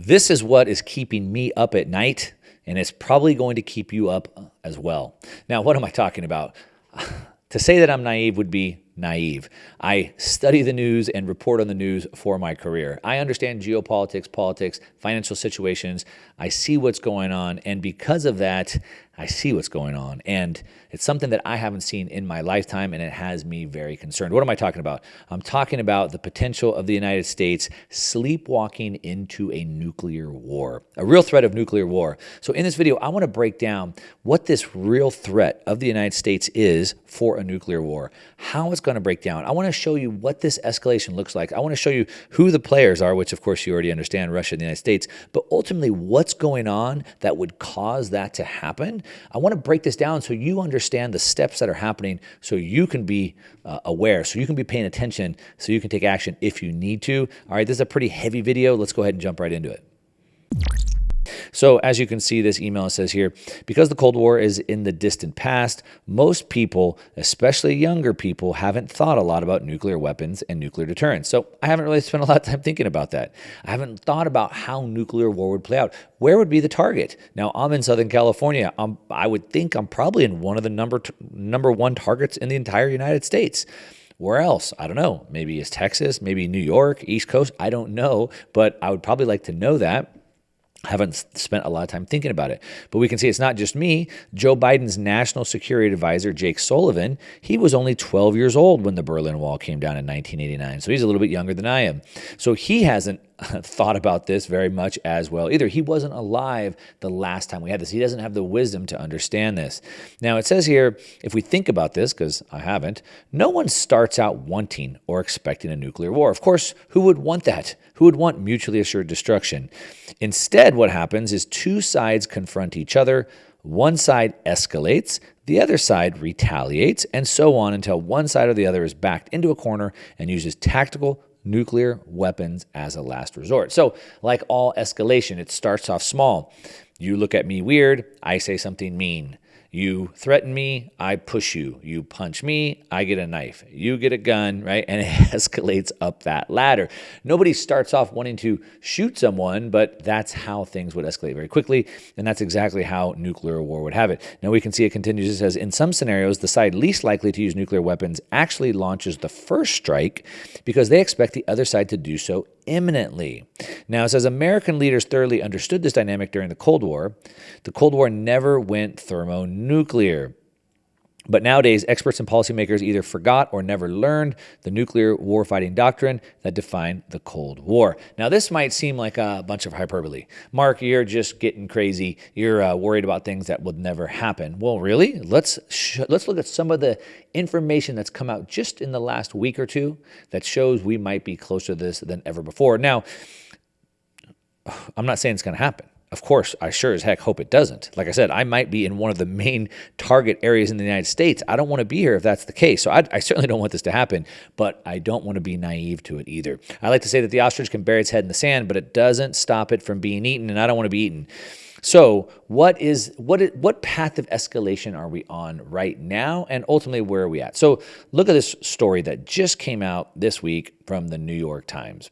This is what is keeping me up at night, and it's probably going to keep you up as well. Now, what am I talking about? To say that I'm naive would be naive. I study the news and report on the news for my career. I understand geopolitics, politics, financial situations. I see what's going on, and because of that, I see what's going on. And it's something that I haven't seen in my lifetime, and it has me very concerned. What am I talking about? I'm talking about the potential of the United States sleepwalking into a nuclear war, a real threat of nuclear war. So in this video, I want to break down what this real threat of the United States is for a nuclear war, how it's going to break down. I want to show you what this escalation looks like. I want to show you who the players are, which of course you already understand, Russia and the United States, but ultimately what's going on that would cause that to happen. I want to break this down so you understand the steps that are happening, so you can be aware, so you can be paying attention, so you can take action if you need to. All right, this is a pretty heavy video. Let's go ahead and jump right into it. So as you can see, this email says here, because the Cold War is in the distant past, most people, especially younger people, haven't thought a lot about nuclear weapons and nuclear deterrence. So I haven't really spent a lot of time thinking about that. I haven't thought about how nuclear war would play out. Where would be the target? Now, I'm in Southern California. I would think I'm probably in one of the number one targets in the entire United States. Where else? I don't know. Maybe it's Texas, maybe New York, East Coast. I don't know, but I would probably like to know that. I haven't spent a lot of time thinking about it. But we can see it's not just me. Joe Biden's national security advisor, Jake Sullivan, he was only 12 years old when the Berlin Wall came down in 1989. So he's a little bit younger than I am. So he hasn't thought about this very much as well either. He wasn't alive the last time we had this. He doesn't have the wisdom to understand this. Now, it says here, if we think about this, because I haven't, no one starts out wanting or expecting a nuclear war. Of course, who would want that? Who would want mutually assured destruction? Instead, what happens is two sides confront each other. One side escalates, the other side retaliates, and so on until one side or the other is backed into a corner and uses tactical nuclear weapons as a last resort. So, like all escalation, it starts off small. You look at me weird, I say something mean. You threaten me, I push you. You punch me, I get a knife. You get a gun, right? And it escalates up that ladder. Nobody starts off wanting to shoot someone, but that's how things would escalate very quickly. And that's exactly how nuclear war would have it. Now we can see it continues. It says, in some scenarios, the side least likely to use nuclear weapons actually launches the first strike because they expect the other side to do so imminently. Now, it says American leaders thoroughly understood this dynamic during the Cold War. The Cold War never went thermonuclear. But nowadays, experts and policymakers either forgot or never learned the nuclear warfighting doctrine that defined the Cold War. Now, this might seem like a bunch of hyperbole. Mark, you're just getting crazy. You're worried about things that would never happen. Well, really? Let's look at some of the information that's come out just in the last week or two that shows we might be closer to this than ever before. Now, I'm not saying it's going to happen. Of course, I sure as heck hope it doesn't. Like I said, I might be in one of the main target areas in the United States. I don't want to be here if that's the case. So I certainly don't want this to happen, but I don't want to be naive to it either. I like to say that the ostrich can bury its head in the sand, but it doesn't stop it from being eaten, and I don't want to be eaten. So what path of escalation are we on right now, and ultimately where are we at? So look at this story that just came out this week from the New York Times.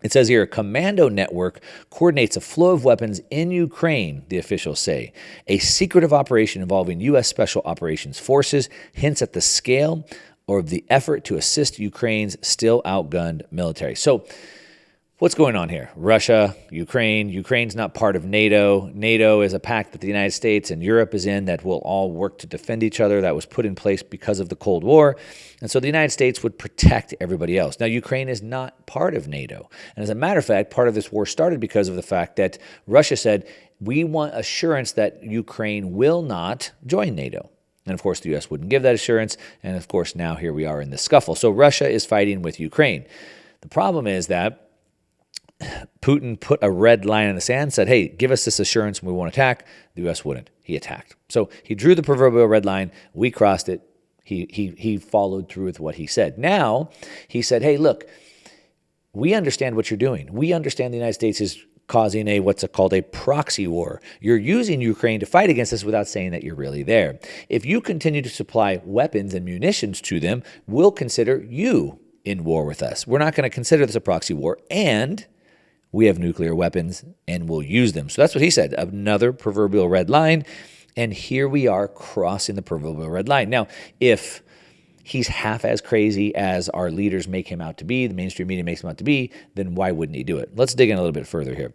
It says here, a commando network coordinates a flow of weapons in Ukraine, the officials say. A secretive operation involving U.S. Special Operations Forces hints at the scale of the effort to assist Ukraine's still outgunned military. So what's going on here? Russia, Ukraine. Ukraine's not part of NATO. NATO is a pact that the United States and Europe is in that will all work to defend each other. That was put in place because of the Cold War. And so the United States would protect everybody else. Now, Ukraine is not part of NATO. And as a matter of fact, part of this war started because of the fact that Russia said, we want assurance that Ukraine will not join NATO. And of course, the U.S. wouldn't give that assurance. And of course, now here we are in this scuffle. So Russia is fighting with Ukraine. The problem is that Putin put a red line in the sand, said, hey, give us this assurance and we won't attack. The U.S. wouldn't. He attacked. So he drew the proverbial red line. We crossed it. He followed through with what he said. Now, he said, hey, look, we understand what you're doing. We understand the United States is causing what's called a proxy war. You're using Ukraine to fight against us without saying that you're really there. If you continue to supply weapons and munitions to them, we'll consider you in war with us. We're not going to consider this a proxy war, and we have nuclear weapons and we'll use them. So that's what he said, another proverbial red line. And here we are crossing the proverbial red line. Now, if he's half as crazy as our leaders make him out to be, the mainstream media makes him out to be, then why wouldn't he do it? Let's dig in a little bit further here.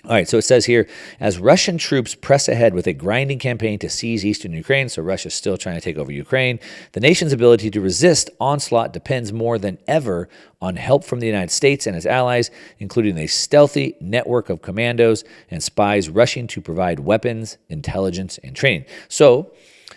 All right, so it says here, as Russian troops press ahead with a grinding campaign to seize eastern Ukraine, so Russia's still trying to take over Ukraine, the nation's ability to resist onslaught depends more than ever on help from the United States and its allies, including a stealthy network of commandos and spies rushing to provide weapons, intelligence, and training. So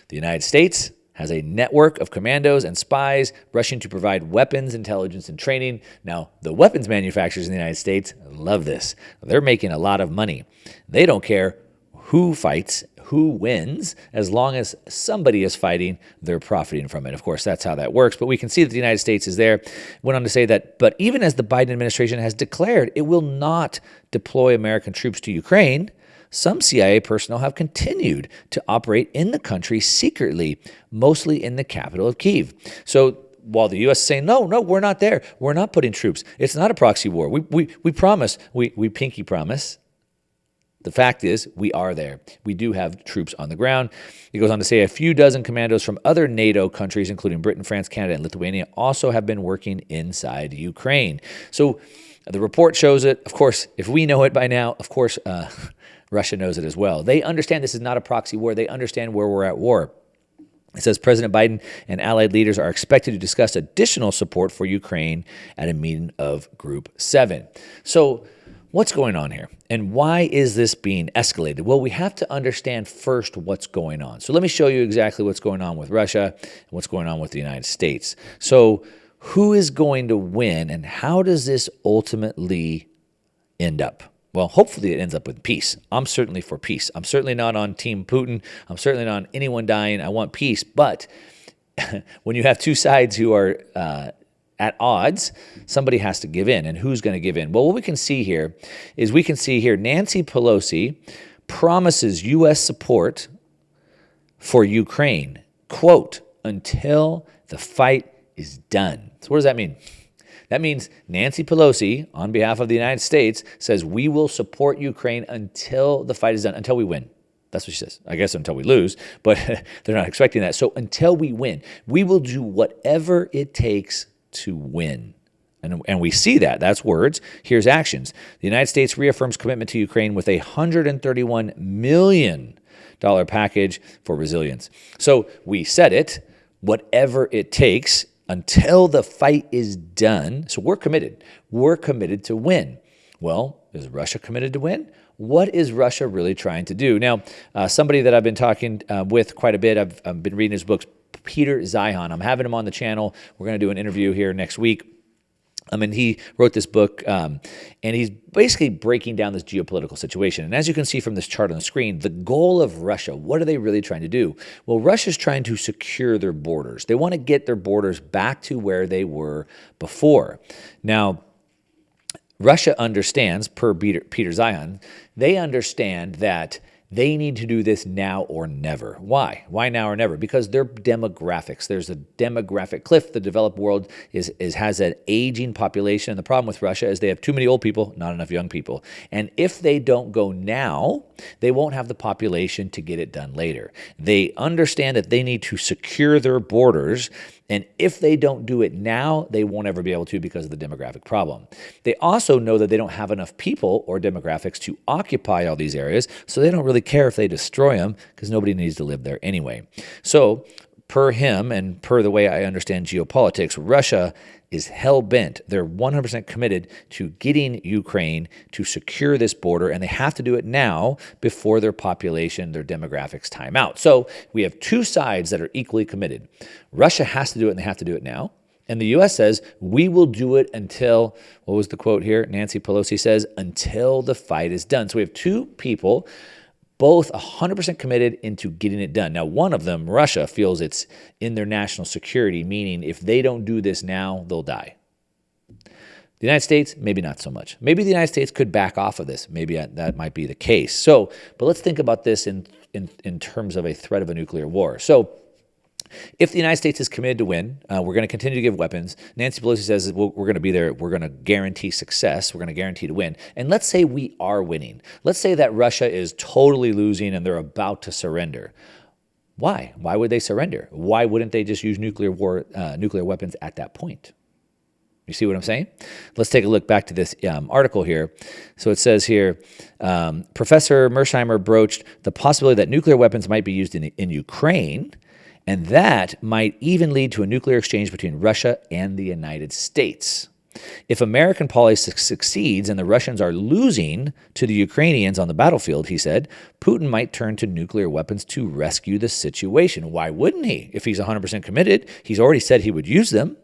the United States has a network of commandos and spies rushing to provide weapons, intelligence, and training. Now, the weapons manufacturers in the United States love this. They're making a lot of money. They don't care who fights, who wins, as long as somebody is fighting, they're profiting from it. Of course, that's how that works. But we can see that the United States is there. Went on to say that, but even as the Biden administration has declared it will not deploy American troops to Ukraine, some CIA personnel have continued to operate in the country secretly, mostly in the capital of Kyiv. So while the U.S. is saying, no, we're not there. We're not putting troops. It's not a proxy war. We promise. We pinky promise. The fact is, we are there. We do have troops on the ground. He goes on to say a few dozen commandos from other NATO countries, including Britain, France, Canada, and Lithuania, also have been working inside Ukraine. So the report shows it. Of course, if we know it by now, of course, Russia knows it as well. They understand this is not a proxy war. They understand where we're at war. It says President Biden and allied leaders are expected to discuss additional support for Ukraine at a meeting of Group 7. So what's going on here? And why is this being escalated? Well, we have to understand first what's going on. So let me show you exactly what's going on with Russia and what's going on with the United States. So who is going to win and how does this ultimately end up? Well, hopefully it ends up with peace. I'm certainly for peace. I'm certainly not on Team Putin. I'm certainly not on anyone dying. I want peace. But when you have two sides who are at odds, somebody has to give in. And who's going to give in? Well, what we can see here is Nancy Pelosi promises U.S. support for Ukraine, quote, until the fight is done. So what does that mean? That means Nancy Pelosi, on behalf of the United States, says we will support Ukraine until the fight is done, until we win. That's what she says. I guess until we lose, but they're not expecting that. So until we win, we will do whatever it takes to win. And we see that. That's words. Here's actions. The United States reaffirms commitment to Ukraine with a $131 million package for resilience. So we said it, whatever it takes until the fight is done. So we're committed. We're committed to win. Well, is Russia committed to win? What is Russia really trying to do? Now, somebody that I've been talking with quite a bit, I've been reading his books, Peter Zeihan. I'm having him on the channel. We're going to do an interview here next week. And he wrote this book, and he's basically breaking down this geopolitical situation. And as you can see from this chart on the screen, the goal of Russia, what are they really trying to do? Well, Russia's trying to secure their borders. They want to get their borders back to where they were before. Now, Russia understands, per Peter Zeihan, they understand that they need to do this now or never. Why? Why now or never? Because their demographics. There's a demographic cliff. The developed world has an aging population. And the problem with Russia is they have too many old people, not enough young people. And if they don't go now, they won't have the population to get it done later. They understand that they need to secure their borders. And if they don't do it now, they won't ever be able to because of the demographic problem. They also know that they don't have enough people or demographics to occupy all these areas, so they don't really care if they destroy them because nobody needs to live there anyway. So per him and per the way I understand geopolitics, Russia is hell-bent. They're 100% committed to getting Ukraine to secure this border, and they have to do it now before their population, their demographics time out. So we have two sides that are equally committed. Russia has to do it, and they have to do it now. And the U.S. says, we will do it until, what was the quote here? Nancy Pelosi says, until the fight is done. So we have two people, both 100% committed into getting it done. Now, one of them, Russia, feels it's in their national security, meaning if they don't do this now, they'll die. The United States, maybe not so much. Maybe the United States could back off of this. Maybe that might be the case. But let's think about this in terms of a threat of a nuclear war. So If the United States is committed to win, we're going to continue to give weapons. Nancy Pelosi says we're going to be there. We're going to guarantee success. We're going to guarantee to win. And let's say we are winning. Let's say that Russia is totally losing and they're about to surrender. Why? Why would they surrender? Why wouldn't they just use nuclear weapons at that point? You see what I'm saying? Let's take a look back to this article here. So it says here, Professor Mersheimer broached the possibility that nuclear weapons might be used in Ukraine, and that might even lead to a nuclear exchange between Russia and the United States. If American policy succeeds and the Russians are losing to the Ukrainians on the battlefield, he said, Putin might turn to nuclear weapons to rescue the situation. Why wouldn't he? If he's 100% committed, he's already said he would use them.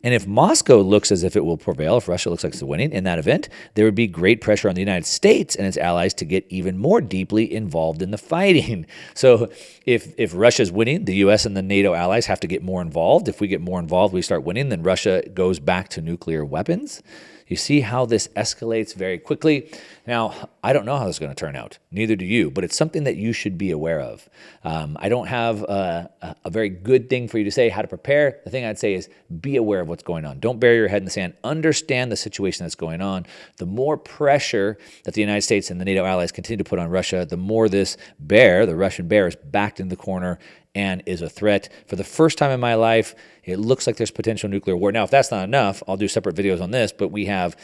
And if Moscow looks as if it will prevail, if Russia looks like it's winning in that event, there would be great pressure on the United States and its allies to get even more deeply involved in the fighting. So if Russia's winning, the U.S. and the NATO allies have to get more involved. If we get more involved, we start winning, then Russia goes back to nuclear weapons. You see how this escalates very quickly. Now, I don't know how this is going to turn out. Neither do you, but it's something that you should be aware of. I don't have a very good thing for you to say how to prepare. The thing I'd say is be aware of what's going on. Don't bury your head in the sand. Understand the situation that's going on. The more pressure that the United States and the NATO allies continue to put on Russia, the more this bear, the Russian bear, is backed in the corner and is a threat. For the first time in my life, it looks like there's potential nuclear war. Now, if that's not enough, I'll do separate videos on this, but we have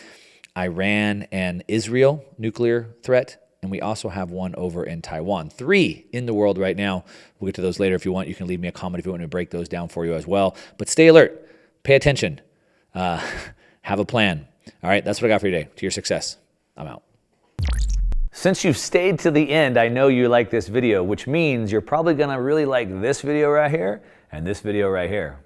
Iran and Israel nuclear threat, and we also have one over in Taiwan. 3 in the world right now. We'll get to those later if you want. You can leave me a comment if you want me to break those down for you as well. But stay alert. Pay attention. Have a plan. All right, that's what I got for you today. To your success. I'm out. Since you've stayed to the end, I know you like this video, which means you're probably going to really like this video right here and this video right here.